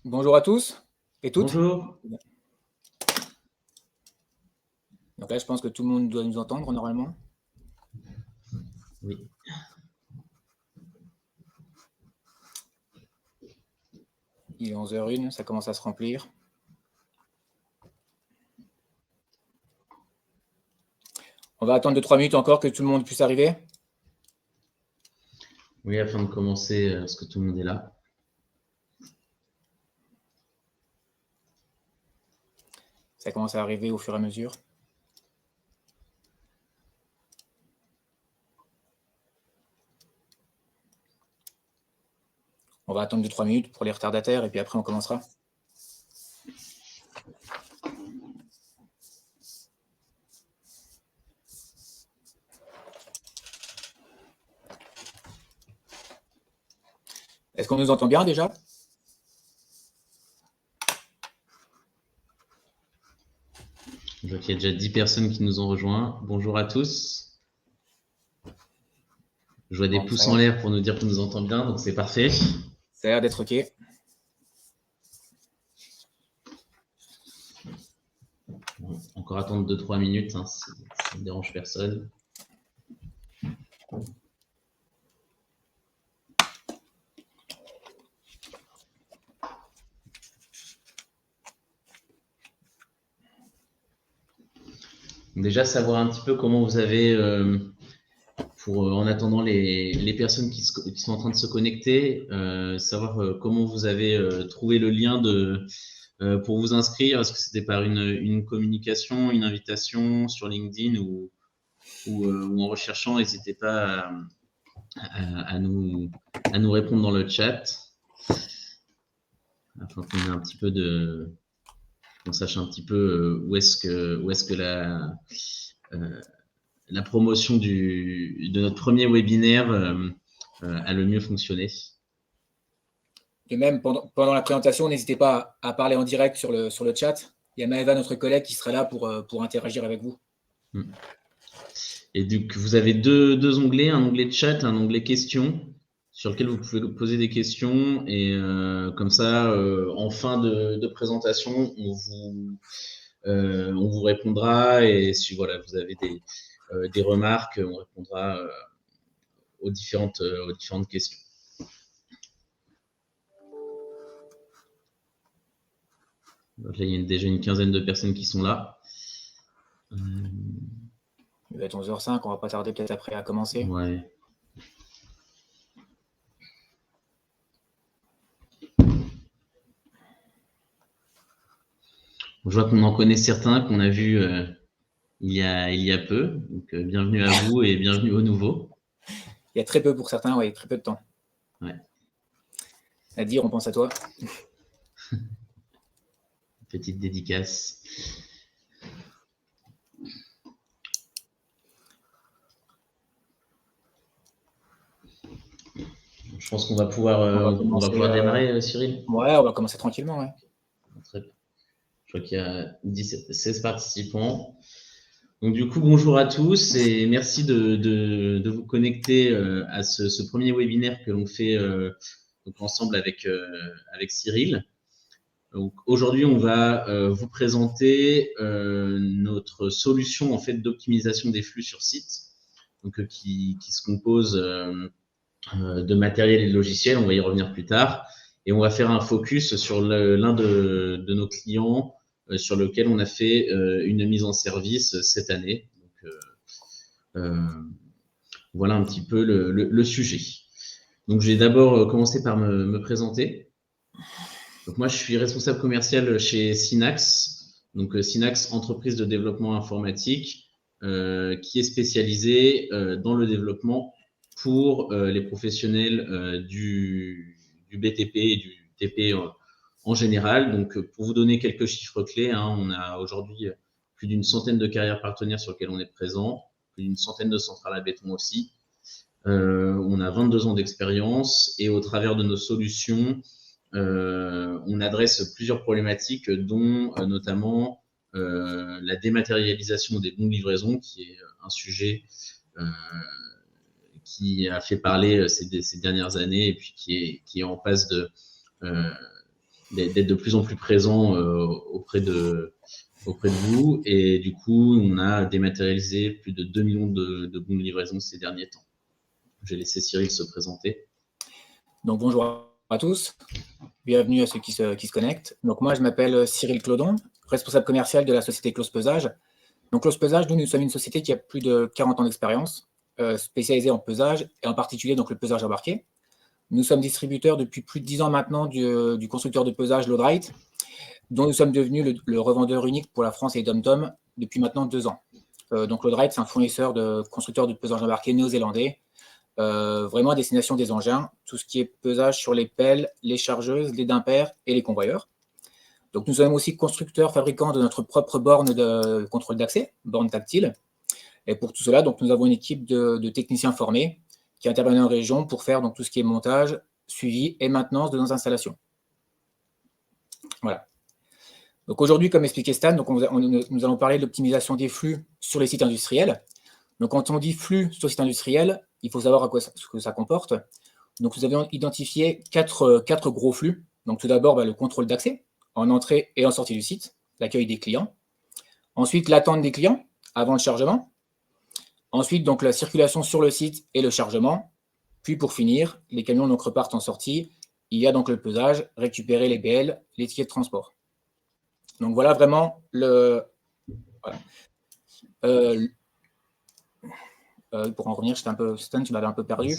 Bonjour à tous et toutes. Bonjour. Donc là, je pense que tout le monde doit nous entendre normalement. Oui. Il est 11h01, ça commence à se remplir. On va attendre 2-3 minutes encore que tout le monde puisse arriver. Oui, afin de commencer, parce que tout le monde est là. Ça commence à arriver au fur et à mesure. On va attendre 2-3 minutes pour les retardataires et puis après on commencera. Est-ce qu'on nous entend bien déjà? Je vois qu'il y a déjà 10 personnes qui nous ont rejoints. Bonjour à tous. Je vois des pouces en l'air pour nous dire qu'on nous entend bien, donc c'est parfait. Ça a l'air d'être OK. Bon, encore attendre 2-3 minutes, hein, si ça ne dérange personne. Déjà, savoir un petit peu comment vous avez, en attendant les personnes qui sont en train de se connecter, savoir comment vous avez trouvé le lien pour vous inscrire. Est-ce que c'était par une communication, une invitation sur LinkedIn ou en recherchant? N'hésitez pas à nous répondre dans le chat afin qu'on sache un petit peu où est-ce que la promotion de notre premier webinaire a le mieux fonctionné. Et même pendant la présentation, n'hésitez pas à parler en direct sur le chat. Il y a Maëva, notre collègue, qui sera là pour interagir avec vous. Et donc, vous avez deux onglets, un onglet chat, un onglet questions, sur lequel vous pouvez poser des questions. Et comme ça, en fin de présentation, on vous répondra. Et si voilà, vous avez des remarques, on répondra aux différentes questions. Donc là, il y a déjà une quinzaine de personnes qui sont là. Il va être 11h05, on va pas tarder peut-être après à commencer. Ouais. Je vois qu'on en connaît certains qu'on a vus il y a peu. Donc, bienvenue à vous et bienvenue aux nouveaux. Il y a très peu pour certains, oui, très peu de temps. Ouais. Nadir, on pense à toi. Petite dédicace. Je pense qu'on va pouvoir démarrer, Cyril. Ouais, on va commencer tranquillement. Ouais. Très bien. Je crois qu'il y a 16 participants. Donc du coup, bonjour à tous et merci de vous connecter à ce premier webinaire que l'on fait donc ensemble avec Cyril. Donc aujourd'hui, on va vous présenter notre solution en fait d'optimisation des flux sur site, donc qui se compose de matériel et de logiciel. On va y revenir plus tard. Et on va faire un focus sur l'un de nos clients sur lequel on a fait une mise en service cette année. Donc, voilà un petit peu le sujet. Donc, je vais d'abord commencer par me présenter. Donc, moi, je suis responsable commercial chez Synax. Donc, Synax, entreprise de développement informatique, qui est spécialisée dans le développement pour les professionnels du BTP et du TP en général. Donc, pour vous donner quelques chiffres clés, hein, on a aujourd'hui plus d'une centaine de carrières partenaires sur lesquelles on est présent, plus d'une centaine de centrales à béton aussi. On a 22 ans d'expérience et au travers de nos solutions, on adresse plusieurs problématiques, dont notamment la dématérialisation des bons de livraison, qui est un sujet qui a fait parler ces dernières années et puis qui est en passe d'être de plus en plus présent auprès de vous. Et du coup, on a dématérialisé plus de 2 millions de bons de livraison ces derniers temps. Je vais laisser Cyril se présenter. Donc, bonjour à tous. Bienvenue à ceux qui se connectent. Donc, moi, je m'appelle Cyril Clodon, responsable commercial de la société Close Pesage. Donc, Close Pesage, nous sommes une société qui a plus de 40 ans d'expérience, spécialisée en pesage, et en particulier donc, le pesage embarqué. Nous sommes distributeurs depuis plus de 10 ans maintenant du constructeur de pesage Loadrite, dont nous sommes devenus le revendeur unique pour la France et DomTom depuis maintenant 2 ans. Donc, Loadrite, c'est un fournisseur de constructeurs de pesage embarqué néo-zélandais, vraiment à destination des engins, tout ce qui est pesage sur les pelles, les chargeuses, les d'impairs et les convoyeurs. Donc, nous sommes aussi constructeurs, fabricants de notre propre borne de contrôle d'accès, borne tactile. Et pour tout cela, donc, nous avons une équipe de techniciens formés qui interviennent en région pour faire donc, tout ce qui est montage, suivi et maintenance de nos installations. Voilà. Donc aujourd'hui, comme expliqué Stan, donc nous allons parler de l'optimisation des flux sur les sites industriels. Donc quand on dit flux sur le site industriel, il faut savoir ce que ça comporte. Donc nous avons identifié quatre gros flux. Donc tout d'abord, le contrôle d'accès en entrée et en sortie du site, l'accueil des clients. Ensuite, l'attente des clients avant le chargement. Ensuite, donc la circulation sur le site et le chargement. Puis pour finir, les camions donc repartent en sortie. Il y a donc le pesage, récupérer les BL, les tickets de transport. Donc voilà vraiment le... Voilà. Pour en revenir, j'étais un peu... Stan, tu m'avais un peu perdu.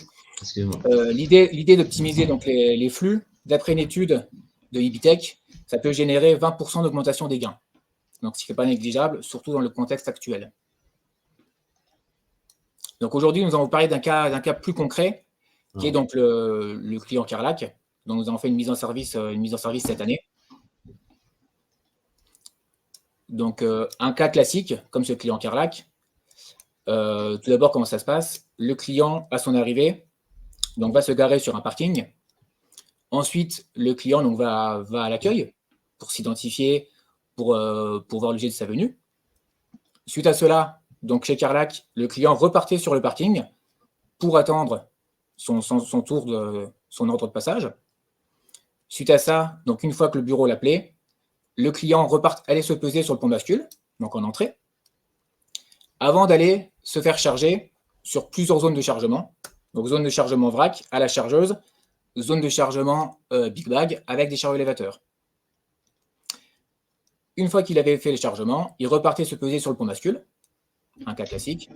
L'idée d'optimiser donc les flux, d'après une étude de Ibitech, ça peut générer 20% d'augmentation des gains. Donc ce qui n'est pas négligeable, surtout dans le contexte actuel. Donc aujourd'hui, nous allons vous parler d'un cas plus concret, qui est donc le client Carlac, dont nous avons fait une mise en service cette année. Donc, un cas classique, comme ce client Carlac, tout d'abord, comment ça se passe? Le client, à son arrivée, donc, va se garer sur un parking. Ensuite, le client donc, va à l'accueil pour s'identifier, pour voir l'objet de sa venue. Suite à cela, donc, chez Carlac, le client repartait sur le parking pour attendre son tour son ordre de passage. Suite à ça, donc, une fois que le bureau l'appelait, le client allait se peser sur le pont bascule, donc en entrée, avant d'aller se faire charger sur plusieurs zones de chargement. Donc, zone de chargement vrac à la chargeuse, zone de chargement big bag avec des chariots élévateurs. Une fois qu'il avait fait le chargement, il repartait se peser sur le pont bascule, un cas classique.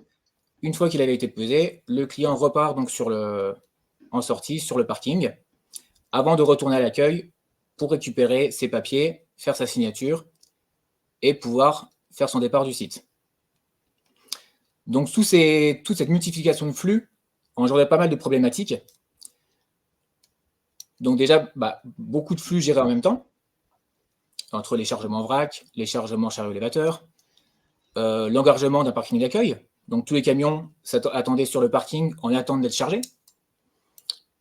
Une fois qu'il avait été pesé, le client repart donc en sortie sur le parking, avant de retourner à l'accueil pour récupérer ses papiers, faire sa signature et pouvoir faire son départ du site. Donc, toute cette multiplication de flux engendrait pas mal de problématiques. Donc déjà, beaucoup de flux gérés en même temps, entre les chargements vrac, les chargements chariot élévateurs, l'engorgement d'un parking d'accueil. Donc, tous les camions attendaient sur le parking en attente d'être chargés.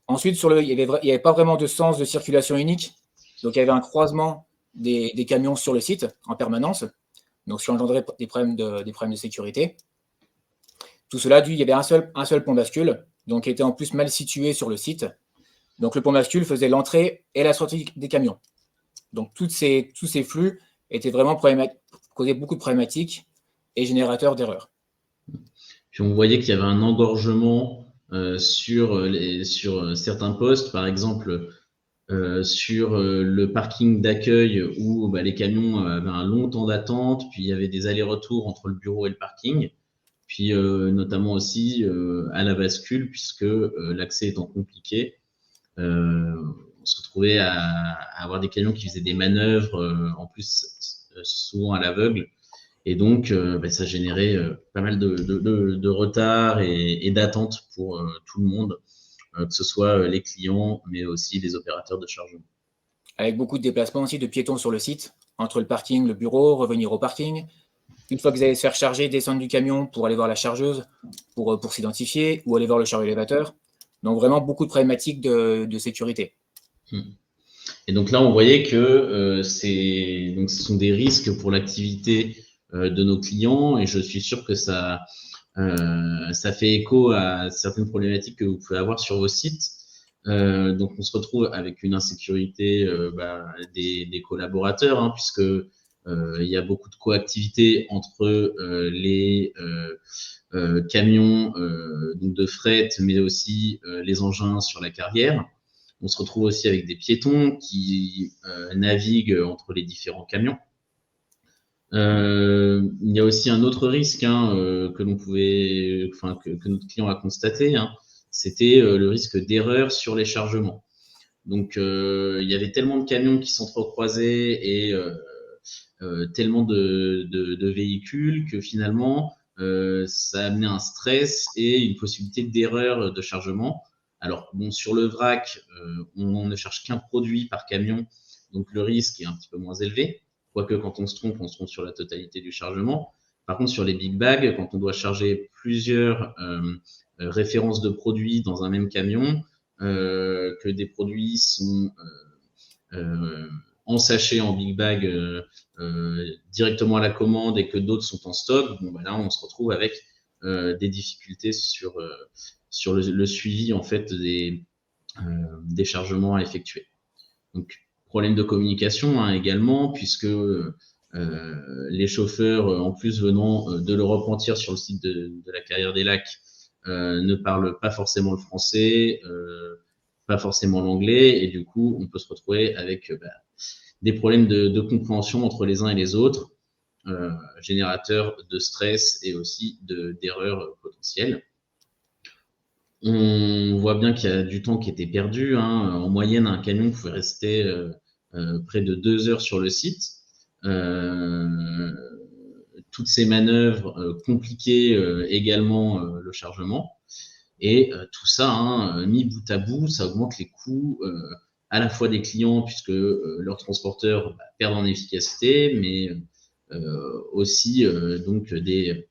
Ensuite, il n'y avait pas vraiment de sens de circulation unique. Donc, il y avait un croisement des camions sur le site en permanence. Donc, ce qui engendrait des problèmes de sécurité. Tout cela, il y avait un seul pont bascule, donc qui était en plus mal situé sur le site. Donc, le pont bascule faisait l'entrée et la sortie des camions. Donc, tous ces flux étaient vraiment causaient beaucoup de problématiques et générateurs d'erreurs. Puis, on voyait qu'il y avait un engorgement sur certains postes, par exemple sur le parking d'accueil où les camions avaient un long temps d'attente, puis il y avait des allers-retours entre le bureau et le parking, puis notamment aussi à la bascule, puisque l'accès étant compliqué, on se retrouvait à avoir des camions qui faisaient des manœuvres, en plus souvent à l'aveugle, et donc ça générait pas mal de retard et d'attente pour tout le monde, que ce soit les clients, mais aussi les opérateurs de chargement. Avec beaucoup de déplacements aussi de piétons sur le site, entre le parking, le bureau, revenir au parking. Une fois que vous allez se faire charger, descendre du camion pour aller voir la chargeuse, pour s'identifier, ou aller voir le chariot élévateur. Donc vraiment beaucoup de problématiques de sécurité. Et donc là, on voyait que ce sont des risques pour l'activité de nos clients, et je suis sûr que ça fait écho à certaines problématiques que vous pouvez avoir sur vos sites. Donc, on se retrouve avec une insécurité des collaborateurs, hein, puisque il y a beaucoup de coactivité entre les camions donc de fret, mais aussi les engins sur la carrière. On se retrouve aussi avec des piétons qui naviguent entre les différents camions. Il y a aussi un autre risque hein, que notre client a constaté, hein, c'était le risque d'erreur sur les chargements. Donc, il y avait tellement de camions qui s'entrecroisaient et tellement de véhicules que finalement, ça a amené un stress et une possibilité d'erreur de chargement. Alors, bon, sur le vrac, on ne charge qu'un produit par camion, donc le risque est un petit peu moins élevé. Quoique, quand on se trompe sur la totalité du chargement. Par contre, sur les big bags, quand on doit charger plusieurs références de produits dans un même camion, que des produits sont en sachet, en big bag, directement à la commande et que d'autres sont en stock, bon, là, on se retrouve avec des difficultés sur le suivi en fait des chargements à effectuer. Donc, problème de communication hein, également, puisque les chauffeurs, en plus venant de l'Europe entière sur le site de la Carrière des Lacs, ne parlent pas forcément le français, pas forcément l'anglais, et du coup, on peut se retrouver avec des problèmes de compréhension entre les uns et les autres, générateurs de stress et aussi d'erreurs potentielles. On voit bien qu'il y a du temps qui était perdu. Hein. En moyenne, un camion pouvait rester près de 2 heures sur le site. Toutes ces manœuvres compliquaient également le chargement. Et tout ça, hein, mis bout à bout, ça augmente les coûts à la fois des clients, puisque leurs transporteurs perdent en efficacité, mais aussi donc des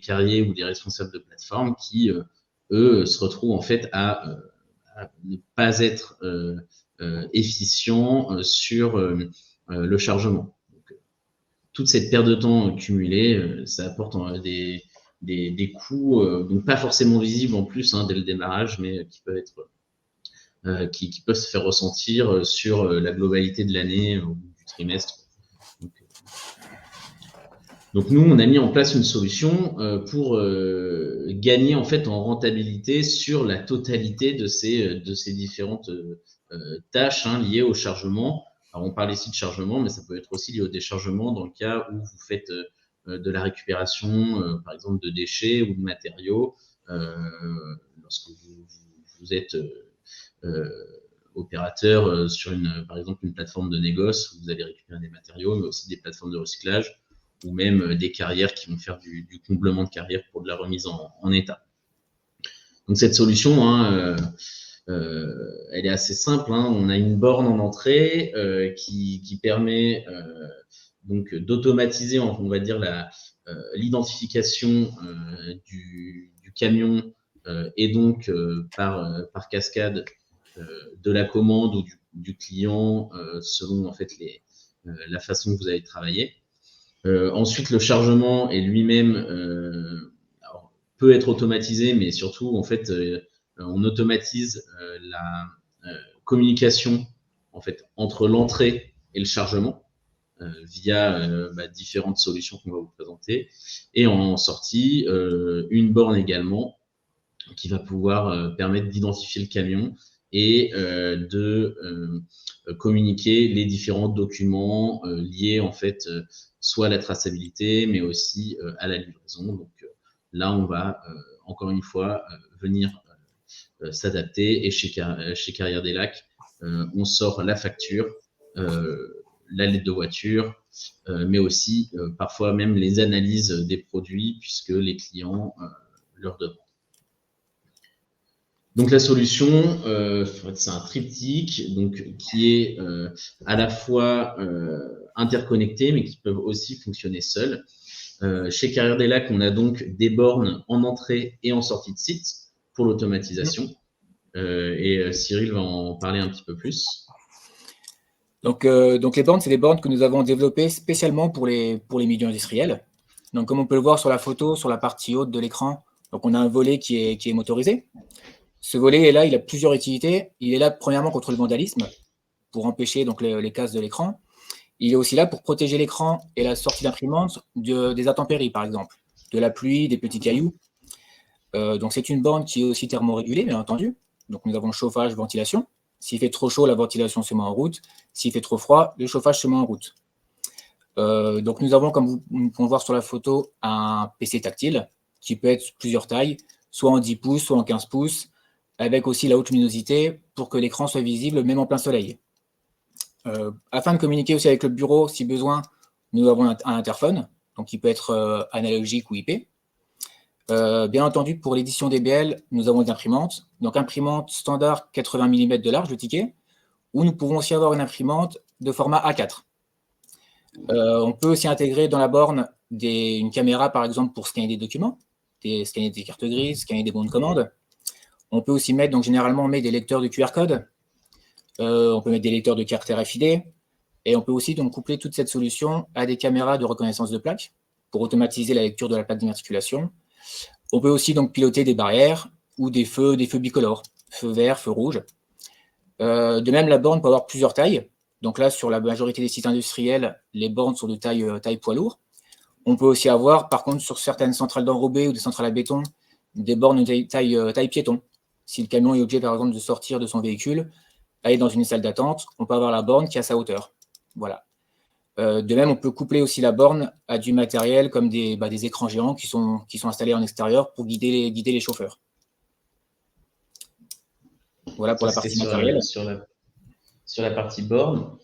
carriers ou des responsables de plateforme qui eux se retrouvent en fait à ne pas être efficients sur le chargement. Donc, toute cette perte de temps cumulée, ça apporte des coûts, donc pas forcément visibles en plus hein, dès le démarrage, mais qui peuvent être qui peuvent se faire ressentir sur la globalité de l'année ou du trimestre. Donc nous, on a mis en place une solution pour gagner en fait en rentabilité sur la totalité de ces différentes tâches hein, liées au chargement. Alors on parle ici de chargement, mais ça peut être aussi lié au déchargement dans le cas où vous faites de la récupération, par exemple de déchets ou de matériaux, lorsque vous êtes opérateur sur par exemple une plateforme de négoce où vous allez récupérer des matériaux, mais aussi des plateformes de recyclage ou même des carrières qui vont faire du comblement de carrière pour de la remise en état. Donc cette solution, hein, elle est assez simple. Hein. On a une borne en entrée qui permet donc d'automatiser, on va dire, l'identification du camion et donc par cascade de la commande ou du client selon en fait la façon que vous allez travailler. Ensuite, le chargement est lui-même peut être automatisé, mais surtout, en fait, on automatise la communication en fait, entre l'entrée et le chargement via différentes solutions qu'on va vous présenter. Et en sortie, une borne également qui va pouvoir permettre d'identifier le camion et de communiquer les différents documents liés en fait soit à la traçabilité, mais aussi à la livraison. Donc là, on va encore une fois venir s'adapter et chez Carrière des Lacs, on sort la facture, la lettre de voiture, mais aussi parfois même les analyses des produits puisque les clients leur demandent. Donc la solution, c'est un triptyque donc, qui est à la fois interconnecté, mais qui peuvent aussi fonctionner seuls. Chez Carrière des Lacs, on a donc des bornes en entrée et en sortie de site pour l'automatisation. Et Cyril va en parler un petit peu plus. Donc les bornes, c'est des bornes que nous avons développées spécialement pour les milieux industriels. Donc comme on peut le voir sur la photo, sur la partie haute de l'écran, donc on a un volet qui est motorisé. Ce volet est là, il a plusieurs utilités. Il est là premièrement contre le vandalisme, pour empêcher donc les casses de l'écran. Il est aussi là pour protéger l'écran et la sortie d'imprimante des intempéries, par exemple, de la pluie, des petits cailloux. Donc c'est une borne qui est aussi thermorégulée, bien entendu. Donc nous avons chauffage, ventilation. S'il fait trop chaud, la ventilation se met en route. S'il fait trop froid, le chauffage se met en route. Donc nous avons, comme vous pouvez voir sur la photo, un PC tactile qui peut être plusieurs tailles, soit en 10 pouces, soit en 15 pouces, avec aussi la haute luminosité pour que l'écran soit visible même en plein soleil. Afin de communiquer aussi avec le bureau, si besoin, nous avons un interphone, donc qui peut être analogique ou IP. Bien entendu, pour l'édition DBL, nous avons des imprimantes. Donc imprimante standard 80 mm de large, le ticket, ou nous pouvons aussi avoir une imprimante de format A4. On peut aussi intégrer dans la borne une caméra, par exemple, pour scanner des documents, scanner des cartes grises, scanner des bons de commande. On peut aussi mettre, donc généralement, on met des lecteurs de QR code. On peut mettre des lecteurs de carte RFID. Et on peut aussi donc coupler toute cette solution à des caméras de reconnaissance de plaques pour automatiser la lecture de la plaque d'immatriculation. On peut aussi donc piloter des barrières ou des feux bicolores, feu vert, feu rouge. De même, la borne peut avoir plusieurs tailles. Donc là, sur la majorité des sites industriels, les bornes sont de taille poids lourd. On peut aussi avoir, par contre, sur certaines centrales d'enrobé ou des centrales à béton, des bornes de taille piéton. Si le camion est obligé, par exemple, de sortir de son véhicule, aller dans une salle d'attente, on peut avoir la borne qui a sa hauteur. Voilà. De même, on peut coupler aussi la borne à du matériel comme des écrans géants qui sont installés en extérieur pour guider les chauffeurs. Voilà pour la partie matérielle. Sur la partie borne.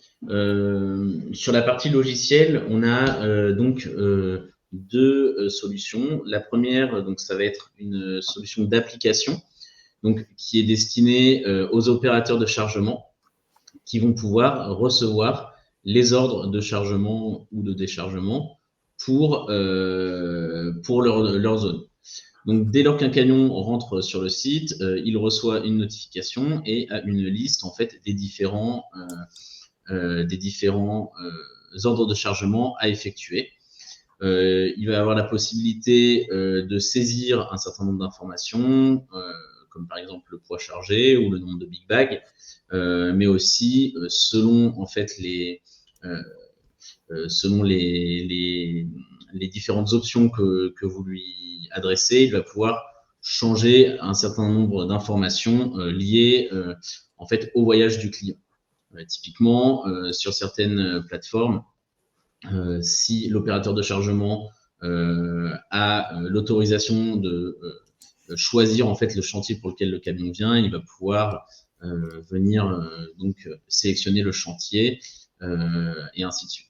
Sur la partie logicielle, on a donc deux solutions. La première, donc, ça va être une solution d'application, donc qui est destinée aux opérateurs de chargement qui vont pouvoir recevoir les ordres de chargement ou de déchargement pour leur zone. Donc, dès lors qu'un camion rentre sur le site, il reçoit une notification et a une liste en fait des différents ordres de chargement à effectuer. Il va avoir la possibilité de saisir un certain nombre d'informations, comme par exemple le poids chargé ou le nombre de big bags, mais aussi selon en fait selon les différentes options que vous lui adressez, il va pouvoir changer un certain nombre d'informations liées en fait au voyage du client. Typiquement, sur certaines plateformes, si l'opérateur de chargement a l'autorisation de choisir en fait le chantier pour lequel le camion vient, il va pouvoir venir donc sélectionner le chantier et ainsi de suite.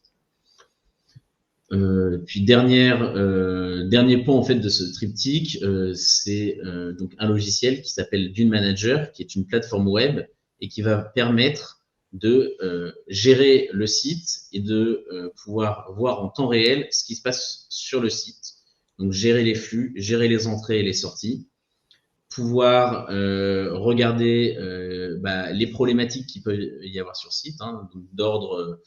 Puis dernier point en fait de ce triptyque, c'est donc un logiciel qui s'appelle Dune Manager, qui est une plateforme web et qui va permettre de gérer le site et de pouvoir voir en temps réel ce qui se passe sur le site. Donc gérer les flux, gérer les entrées et les sorties, pouvoir regarder les problématiques qu'il peut y avoir sur site, hein, d'ordre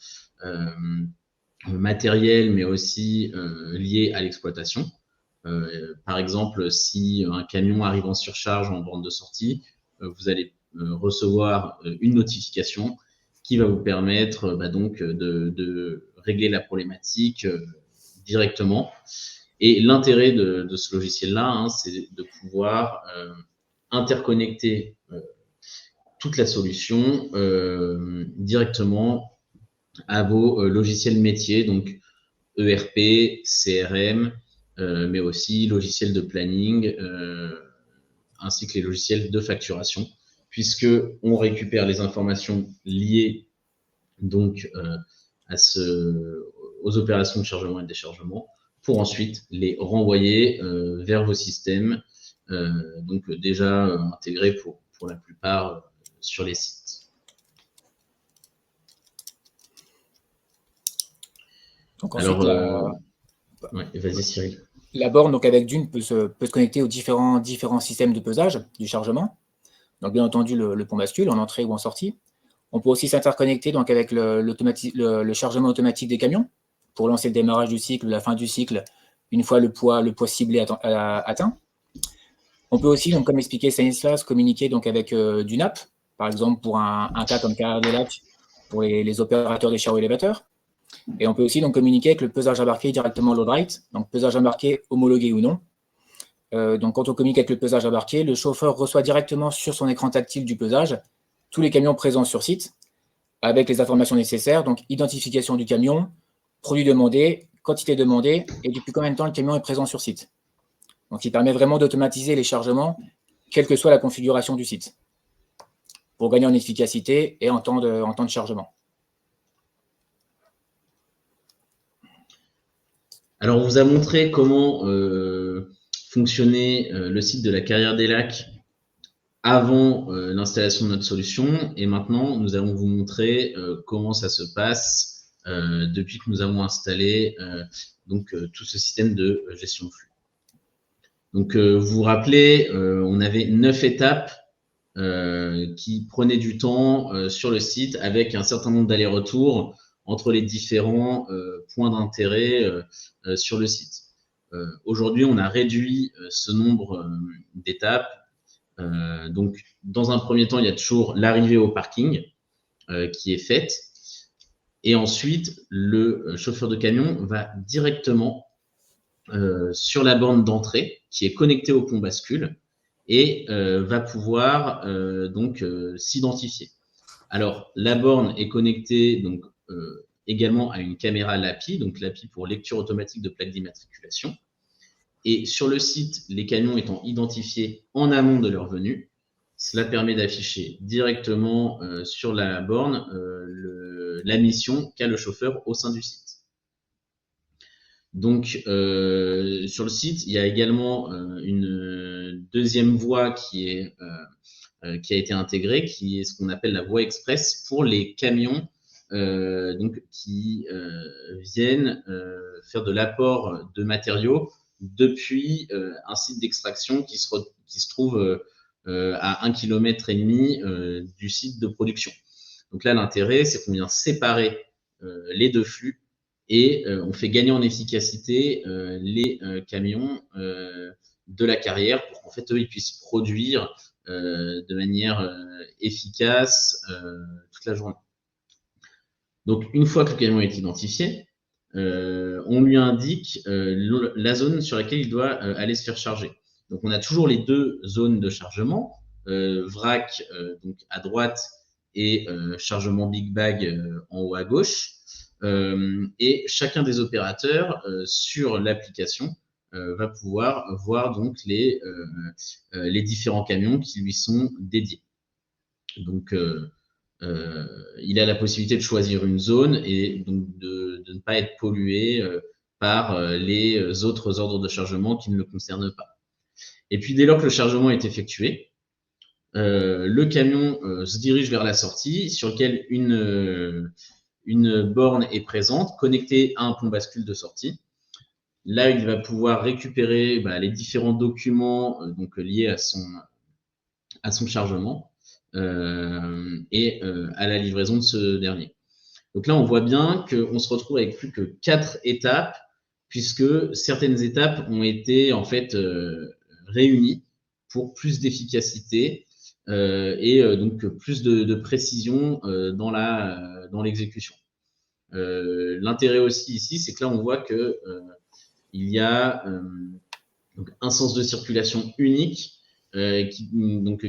matériel, mais aussi lié à l'exploitation. Par exemple, si un camion arrive en surcharge en borne de sortie, vous allez recevoir une notification qui va vous permettre donc de régler la problématique directement. Et l'intérêt de ce logiciel-là, hein, c'est de pouvoir interconnecter toute la solution directement à vos logiciels métiers, donc ERP, CRM, mais aussi logiciels de planning, ainsi que les logiciels de facturation, puisque on récupère les informations liées donc aux opérations de chargement et de déchargement pour ensuite les renvoyer vers vos systèmes, donc déjà intégrés pour la plupart sur les sites. Donc ensuite, vas-y Cyril. La borne donc avec Dune peut se connecter aux différents systèmes de pesage du chargement. Donc bien entendu le pont bascule en entrée ou en sortie. On peut aussi s'interconnecter donc avec le chargement automatique des camions pour lancer le démarrage du cycle, la fin du cycle, une fois le poids ciblé atteint. On peut aussi, donc, comme expliqué Stanislas, communiquer donc, avec du NAP, par exemple pour un cas comme Carrière des Lacs pour les opérateurs des chariots élévateurs. Et on peut aussi donc, communiquer avec le pesage embarqué directement load-right, donc pesage embarqué homologué ou non. Donc quand on communique avec le pesage embarqué, le chauffeur reçoit directement sur son écran tactile du pesage tous les camions présents sur site, avec les informations nécessaires, donc identification du camion, produit demandé, quantité demandée, et depuis combien de temps le camion est présent sur site. Donc, il permet vraiment d'automatiser les chargements, quelle que soit la configuration du site, pour gagner en efficacité et en temps de chargement. Alors, on vous a montré comment fonctionnait le site de la Carrière des Lacs avant l'installation de notre solution. Et maintenant, nous allons vous montrer comment ça se passe depuis que nous avons installé tout ce système de gestion de flux. Donc, vous vous rappelez, on avait 9 étapes qui prenaient du temps sur le site avec un certain nombre d'allers-retours entre les différents points d'intérêt sur le site. Aujourd'hui, on a réduit ce nombre d'étapes. Donc, dans un premier temps, il y a toujours l'arrivée au parking qui est faite. Et ensuite, le chauffeur de camion va directement sur la borne d'entrée qui est connectée au pont bascule et va pouvoir s'identifier. Alors, la borne est connectée donc, également à une caméra LAPI, donc LAPI pour lecture automatique de plaque d'immatriculation. Et sur le site, les camions étant identifiés en amont de leur venue, cela permet d'afficher directement sur la borne la mission qu'a le chauffeur au sein du site. Donc, sur le site, il y a également une deuxième voie qui a été intégrée, qui est ce qu'on appelle la voie express pour les camions qui viennent faire de l'apport de matériaux depuis un site d'extraction qui se trouve à 1,5 km du site de production. Donc là, l'intérêt, c'est qu'on vient séparer les deux flux et on fait gagner en efficacité les camions de la carrière pour qu'en fait, eux, ils puissent produire de manière efficace toute la journée. Donc, une fois que le camion est identifié, on lui indique la zone sur laquelle il doit aller se faire charger. Donc, on a toujours les deux zones de chargement, vrac donc à droite et chargement big bag en haut à gauche. Et chacun des opérateurs sur l'application va pouvoir voir donc les différents camions qui lui sont dédiés. Donc, il a la possibilité de choisir une zone et donc de ne pas être pollué par les autres ordres de chargement qui ne le concernent pas. Et puis, dès lors que le chargement est effectué, le camion se dirige vers la sortie sur laquelle une borne est présente, connectée à un pont bascule de sortie. Là, il va pouvoir récupérer les différents documents liés à son chargement et à la livraison de ce dernier. Donc là, on voit bien qu'on se retrouve avec plus que 4 étapes, puisque certaines étapes ont été en fait réunies pour plus d'efficacité et donc plus de précision dans l'exécution. L'intérêt aussi ici, c'est que là, on voit que il y a donc un sens de circulation unique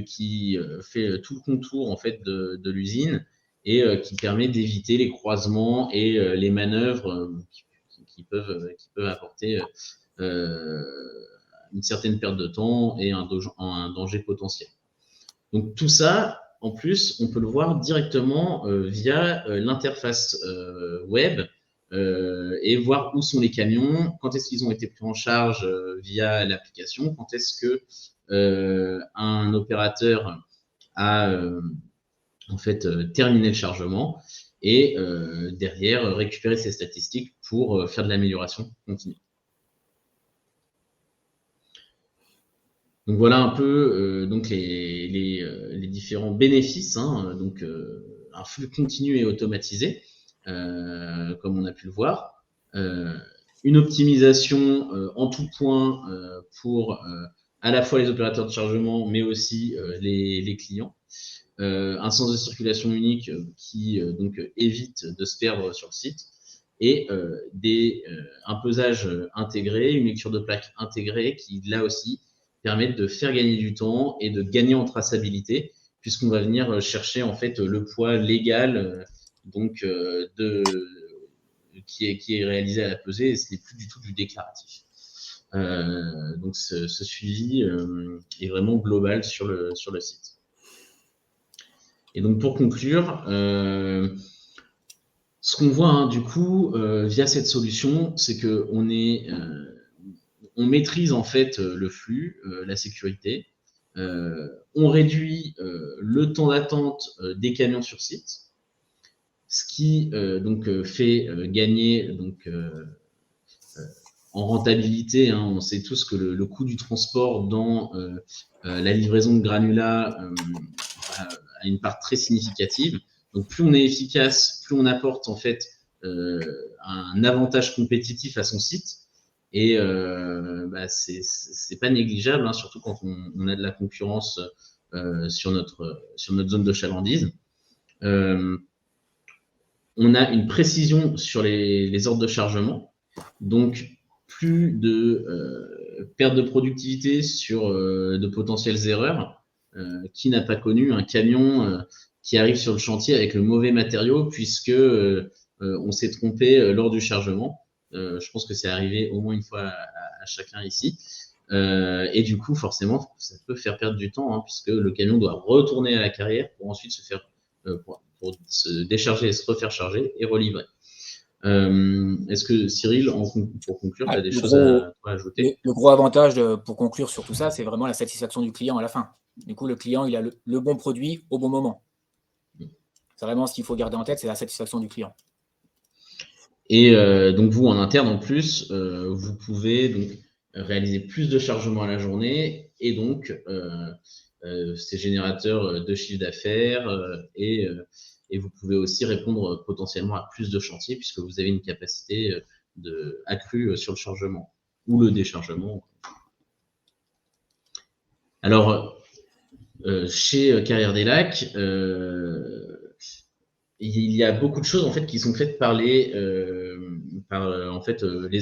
qui fait tout le contour en fait de l'usine et qui permet d'éviter les croisements et les manœuvres qui peuvent apporter une certaine perte de temps et un danger potentiel. Donc tout ça, en plus, on peut le voir directement via l'interface web et voir où sont les camions, quand est-ce qu'ils ont été pris en charge via l'application, quand est-ce que un opérateur a en fait terminé le chargement et derrière récupérer ces statistiques pour faire de l'amélioration continue. Donc voilà un peu donc les différents bénéfices, donc un flux continu et automatisé, comme on a pu le voir, une optimisation en tout point pour à la fois les opérateurs de chargement, mais aussi les clients. Un sens de circulation unique qui donc évite de se perdre sur le site, et un pesage intégré, une lecture de plaque intégrée qui, là aussi, permettent de faire gagner du temps et de gagner en traçabilité, puisqu'on va venir chercher en fait le poids légal donc qui est réalisé à la pesée, et ce n'est plus du tout du déclaratif. Donc ce suivi est vraiment global sur le site. Et donc pour conclure, ce qu'on voit du coup via cette solution, c'est que on maîtrise en fait le flux, la sécurité, on réduit le temps d'attente des camions sur site, ce qui donc fait gagner donc en rentabilité, hein. On sait tous que le coût du transport dans la livraison de granulats a une part très significative. Donc plus on est efficace, plus on apporte en fait un avantage compétitif à son site. Et c'est pas négligeable, hein, surtout quand on a de la concurrence sur notre zone de chalandise. On a une précision sur les ordres de chargement, donc plus de perte de productivité sur de potentielles erreurs. Qui n'a pas connu un camion qui arrive sur le chantier avec le mauvais matériau puisque on s'est trompé lors du chargement. Je pense que c'est arrivé au moins une fois à chacun ici. Et du coup, forcément, ça peut faire perdre du temps, hein, puisque le camion doit retourner à la carrière pour ensuite se faire pour se décharger et se refaire charger et relivrer. Est-ce que Cyril, pour conclure, tu as des choses à ajouter? Le gros avantage pour conclure sur tout ça, c'est vraiment la satisfaction du client à la fin. Du coup, le client, il a le bon produit au bon moment. C'est vraiment ce qu'il faut garder en tête, c'est la satisfaction du client. Et donc vous, en interne, en plus, vous pouvez donc réaliser plus de chargements à la journée, et donc c'est générateur de chiffre d'affaires, et vous pouvez aussi répondre potentiellement à plus de chantiers puisque vous avez une capacité accrue sur le chargement ou le déchargement. Alors, chez Carrière des Lacs, il y a beaucoup de choses en fait qui sont faites par les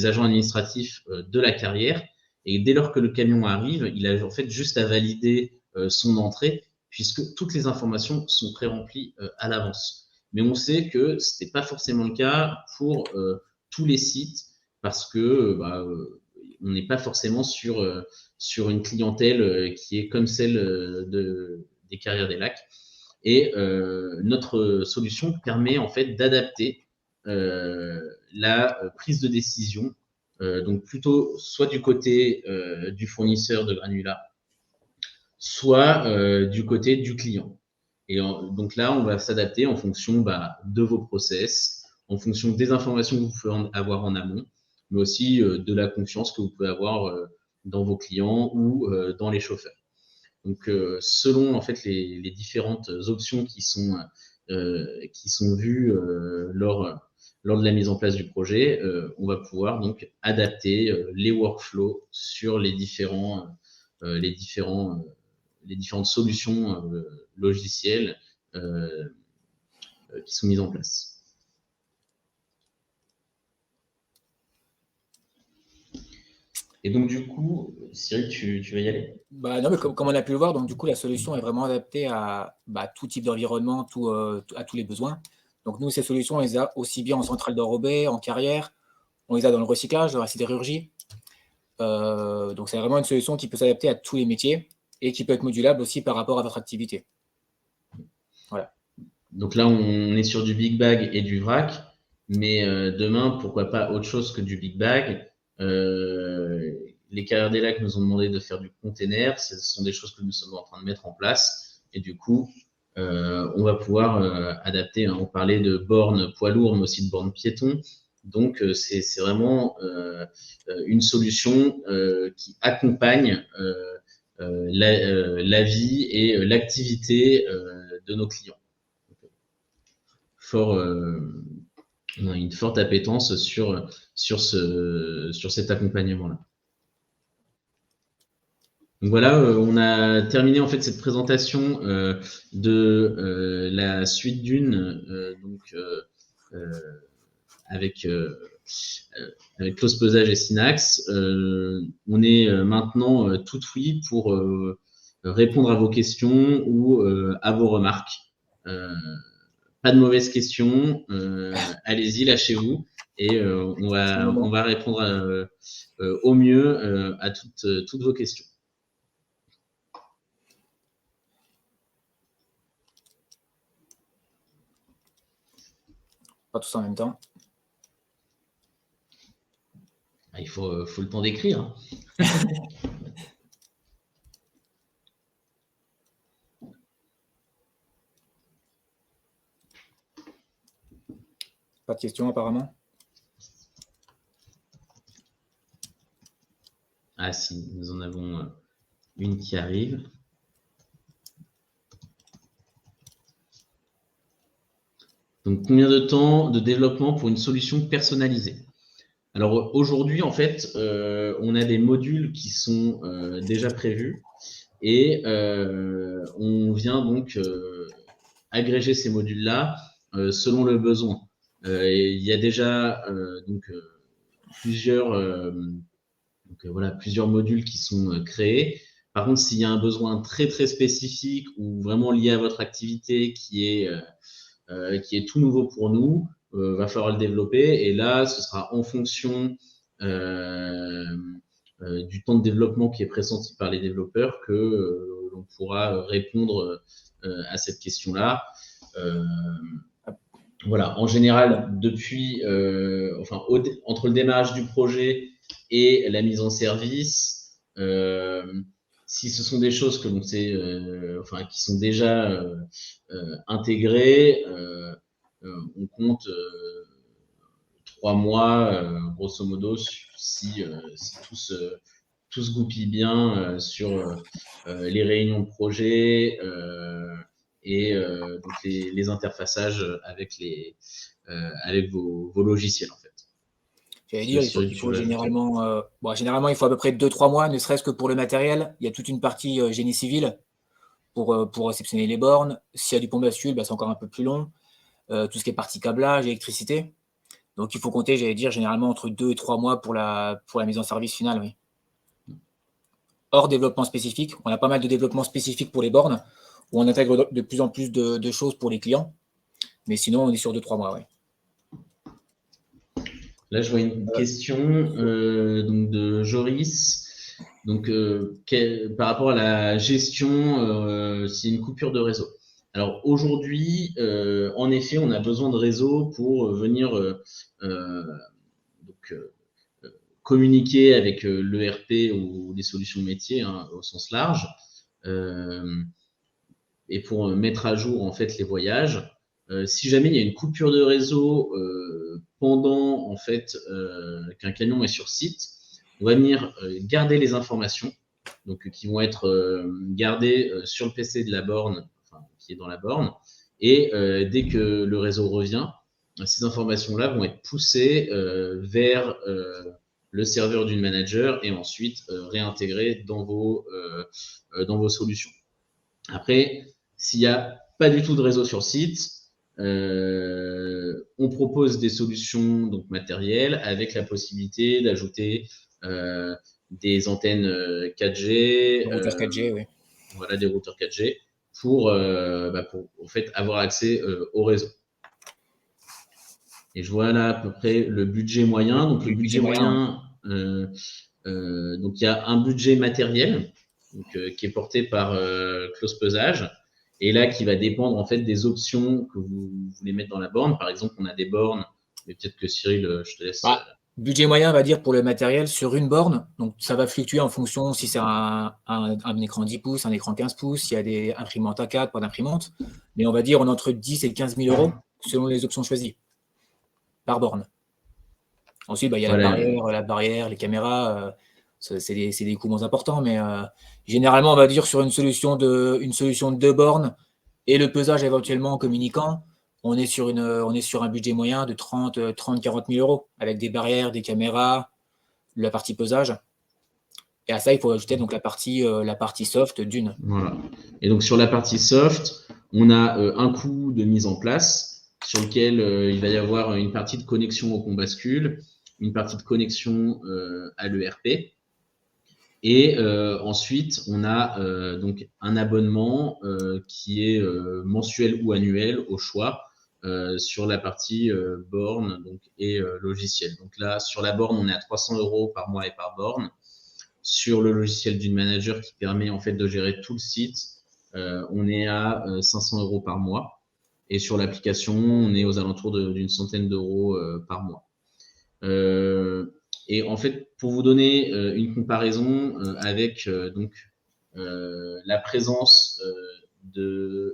agents administratifs de la carrière, et dès lors que le camion arrive, il a en fait juste à valider son entrée puisque toutes les informations sont pré-remplies à l'avance. Mais on sait que ce n'est pas forcément le cas pour tous les sites parce que on n'est pas forcément sur une clientèle qui est comme celle des Carrières des Lacs. Et notre solution permet en fait d'adapter la prise de décision, donc plutôt soit du côté du fournisseur de granulats, soit du côté du client. Et donc là, on va s'adapter en fonction de vos process, en fonction des informations que vous pouvez avoir en amont, mais aussi de la confiance que vous pouvez avoir dans vos clients ou dans les chauffeurs. Donc, selon en fait les différentes options qui sont vues lors de la mise en place du projet, on va pouvoir donc adapter les workflows sur les différentes solutions logicielles qui sont mises en place. Et donc, du coup, Cyril, tu vas y aller? Non, mais comme on a pu le voir, donc du coup, la solution est vraiment adaptée à tout type d'environnement, à tous les besoins. Donc nous, ces solutions, on les a aussi bien en centrale d'enrobé, en carrière, on les a dans le recyclage, dans la sidérurgie. Donc c'est vraiment une solution qui peut s'adapter à tous les métiers et qui peut être modulable aussi par rapport à votre activité. Voilà. Donc là, on est sur du big bag et du vrac, mais demain, pourquoi pas autre chose que du big bag. Les Carrières des Lacs nous ont demandé de faire du container. Ce sont des choses que nous sommes en train de mettre en place. Et du coup, on va pouvoir adapter. Hein. On parlait de bornes poids lourds, mais aussi de bornes piétons. Donc, c'est vraiment une solution qui accompagne la vie et l'activité de nos clients. On a une forte appétence sur cet accompagnement-là. Donc voilà, on a terminé en fait cette présentation de la suite d'une, avec Close Pesage et Synax. On est maintenant tout oui pour répondre à vos questions ou à vos remarques. Pas de mauvaises questions, allez-y, lâchez-vous et on va répondre au mieux à toutes vos questions. Pas tous en même temps. Il faut le temps d'écrire. Pas de questions apparemment. Ah si, nous en avons une qui arrive. Donc, combien de temps de développement pour une solution personnalisée? Alors, aujourd'hui, en fait, on a des modules qui sont déjà prévus et on vient donc agréger ces modules-là selon le besoin. Il y a déjà plusieurs modules qui sont créés. Par contre, s'il y a un besoin très très spécifique ou vraiment lié à votre activité qui est tout nouveau pour nous, va falloir le développer. Et là, ce sera en fonction du temps de développement qui est pressenti par les développeurs que l'on pourra répondre à cette question-là. Voilà, en général, depuis, entre le démarrage du projet et la mise en service, si ce sont des choses que l'on sait, qui sont déjà intégrées, on compte 3 mois, grosso modo, si tout se goupille bien sur les réunions de projet et donc les interfaçages avec vos logiciels en fait. J'allais dire, il faut généralement, généralement, il faut à peu près 2-3 mois, ne serait-ce que pour le matériel. Il y a toute une partie génie civil pour réceptionner les bornes. S'il y a du pont bascule, c'est encore un peu plus long. Tout ce qui est partie câblage, électricité. Donc, il faut compter, j'allais dire, généralement entre 2 et 3 mois pour la mise en service finale, oui. Hors développement spécifique, on a pas mal de développement spécifique pour les bornes, où on intègre de plus en plus de choses pour les clients. Mais sinon, on est sur 2-3 mois, oui. Là, je vois une question donc de Joris. Donc, par rapport à la gestion, s'il y a une coupure de réseau. Alors aujourd'hui, en effet, on a besoin de réseau pour venir communiquer avec l'ERP ou les solutions métiers au sens large, et pour mettre à jour en fait les voyages. Si jamais il y a une coupure de réseau pendant en fait qu'un camion est sur site, on va venir garder les informations, donc qui vont être gardées sur le PC de la borne, qui est dans la borne, et dès que le réseau revient, ces informations-là vont être poussées vers le serveur du manager et ensuite réintégrées dans vos solutions. Après, s'il n'y a pas du tout de réseau sur site, on propose des solutions donc matérielles avec la possibilité d'ajouter des antennes 4G, des routeurs 4G, oui. Voilà, des routeurs 4G pour en fait avoir accès au réseau. Et je vois là à peu près le budget moyen. Donc le budget moyen, donc il y a un budget matériel qui est porté par Close Pesage. Et là, qui va dépendre en fait des options que vous voulez mettre dans la borne. Par exemple, on a des bornes, mais peut-être que Cyril, je te laisse. Budget moyen, on va dire, pour le matériel sur une borne. Donc, ça va fluctuer en fonction si c'est un écran 10 pouces, un écran 15 pouces, s'il y a des imprimantes A4, pas d'imprimantes. Mais on va dire, on est entre 10 et 15 000 euros selon les options choisies par borne. Ensuite, il y a la barrière, les caméras. C'est des coûts moins importants, mais généralement, on va dire sur une solution de 2 bornes et le pesage éventuellement en communiquant, on est sur un budget moyen de 30-40 000 euros avec des barrières, des caméras, la partie pesage. Et à ça, il faut ajouter donc la partie soft d'une. Voilà. Et donc, sur la partie soft, on a un coût de mise en place sur lequel il va y avoir une partie de connexion au compte bascule, une partie de connexion à l'ERP. Et ensuite, on a donc un abonnement qui est mensuel ou annuel au choix sur la partie borne donc, et logiciel. Donc là, sur la borne, on est à 300 € par mois et par borne. Sur le logiciel d'une manager qui permet en fait de gérer tout le site, on est à 500 € par mois. Et sur l'application, on est aux alentours d'une centaine d'euros par mois. Et en fait, pour vous donner une comparaison avec donc la présence d'un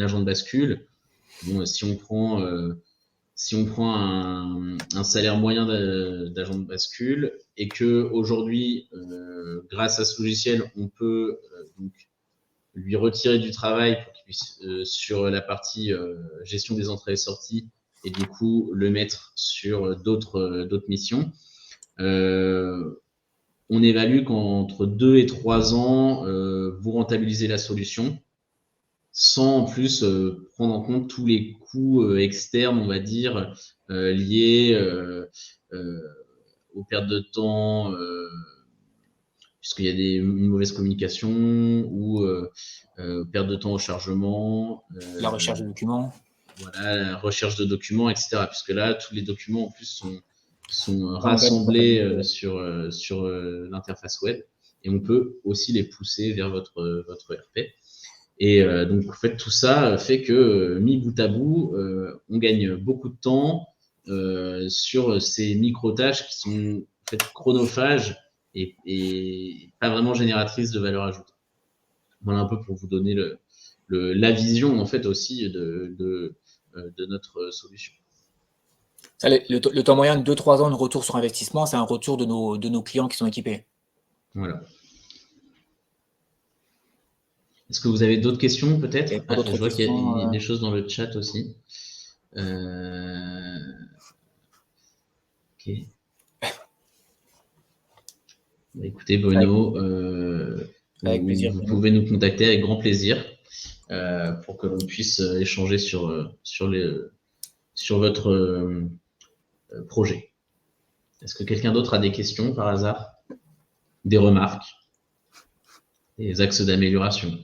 agent de bascule, bon, si on prend un salaire moyen d'agent de bascule et que aujourd'hui, grâce à ce logiciel, on peut donc lui retirer du travail pour qu'il puisse sur la partie gestion des entrées et sorties et du coup le mettre sur d'autres missions. On évalue qu'entre 2 et 3 ans, vous rentabilisez la solution sans en plus prendre en compte tous les coûts externes, on va dire, liés aux pertes de temps, puisqu'il y a une mauvaise communication ou perte de temps au chargement. La recherche de documents. Voilà, la recherche de documents, etc. Puisque là, tous les documents en plus sont rassemblés sur l'interface web et on peut aussi les pousser vers votre ERP. Et donc, en fait, tout ça fait que, mis bout à bout, on gagne beaucoup de temps sur ces micro-tâches qui sont en fait chronophages et pas vraiment génératrices de valeur ajoutée. Voilà un peu pour vous donner la vision, en fait, aussi de notre solution. Ça, le temps moyen de 2-3 ans de retour sur investissement, c'est un retour de nos clients qui sont équipés. Voilà. Est-ce que vous avez d'autres questions peut-être? Je vois qu'il y a des choses dans le chat aussi. Ok. Bah, écoutez, Bruno, avec plaisir, vous pouvez nous contacter avec grand plaisir pour que l'on puisse échanger sur votre projet. Est-ce que quelqu'un d'autre a des questions par hasard? Des remarques? Des axes d'amélioration?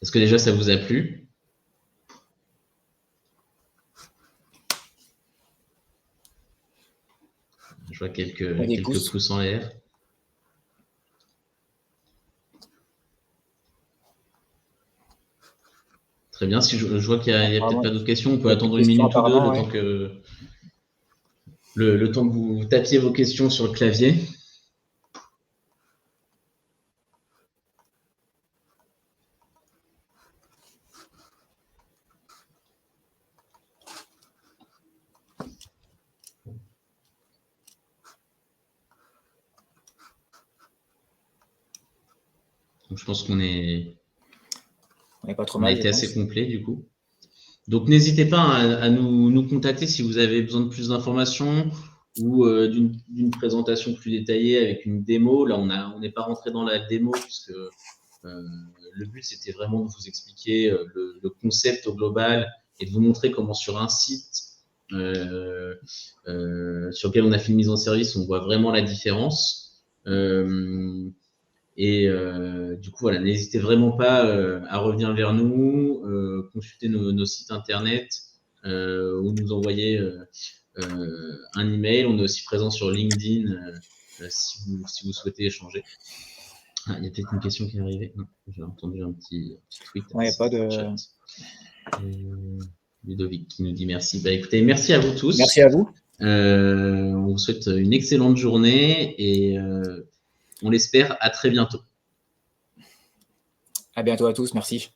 Est-ce que déjà ça vous a plu? Je vois quelques pouces en l'air. Très bien. Si je vois qu'il n'y a peut-être pas d'autres questions, on peut attendre une minute ou deux, le temps que vous tapiez vos questions sur le clavier. Donc, je pense qu'on pas trop mal, a été assez complet du coup. Donc n'hésitez pas à nous contacter si vous avez besoin de plus d'informations ou d'une présentation plus détaillée avec une démo. Là, on n'est pas rentré dans la démo puisque le but c'était vraiment de vous expliquer le concept au global et de vous montrer comment sur un site sur lequel on a fait une mise en service, on voit vraiment la différence. Et du coup, voilà, n'hésitez vraiment pas à revenir vers nous, consulter nos sites internet ou nous envoyer un email. On est aussi présent sur LinkedIn si vous souhaitez échanger. Ah, il y a peut-être une question qui est arrivée. Non, j'ai entendu un petit tweet. Il n'y a pas de chat. Ludovic qui nous dit merci. Bah, écoutez, merci à vous tous. Merci à vous. On vous souhaite une excellente journée et on l'espère à très bientôt. À bientôt à tous, merci.